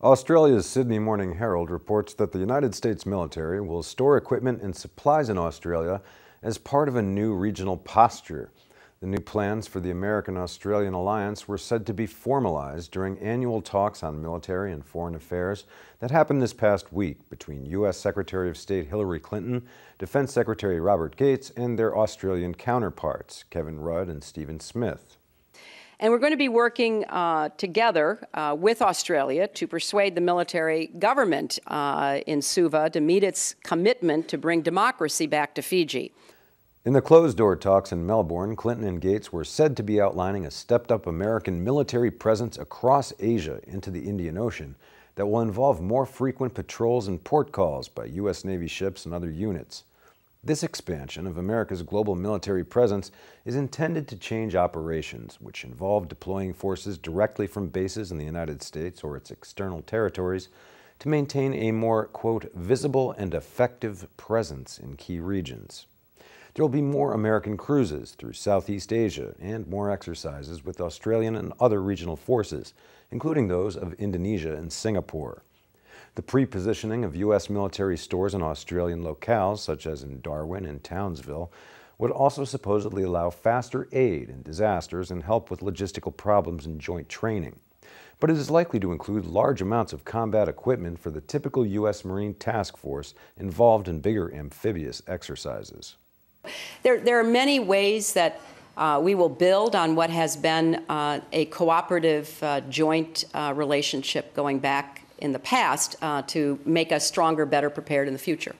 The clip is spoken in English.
Australia's Sydney Morning Herald reports that the United States military will store equipment and supplies in Australia as part of a new regional posture. The new plans for the American-Australian alliance were said to be formalized during annual talks on military and foreign affairs that happened this past week between U.S. Secretary of State Hillary Clinton, Defense Secretary Robert Gates, and their Australian counterparts, Kevin Rudd and Stephen Smith. And we're going to be working together with Australia to persuade the military government in Suva to meet its commitment to bring democracy back to Fiji. In the closed-door talks in Melbourne, Clinton and Gates were said to be outlining a stepped-up American military presence across Asia into the Indian Ocean that will involve more frequent patrols and port calls by U.S. Navy ships and other units. This expansion of America's global military presence is intended to change operations, which involve deploying forces directly from bases in the United States or its external territories to maintain a more, quote, visible and effective presence in key regions. There will be more American cruises through Southeast Asia and more exercises with Australian and other regional forces, including those of Indonesia and Singapore. The pre-positioning of U.S. military stores in Australian locales, such as in Darwin and Townsville, would also supposedly allow faster aid in disasters and help with logistical problems and joint training. But it is likely to include large amounts of combat equipment for the typical U.S. Marine task force involved in bigger amphibious exercises. There are many ways that we will build on what has been a cooperative joint relationship going back in the past to make us stronger, better prepared in the future.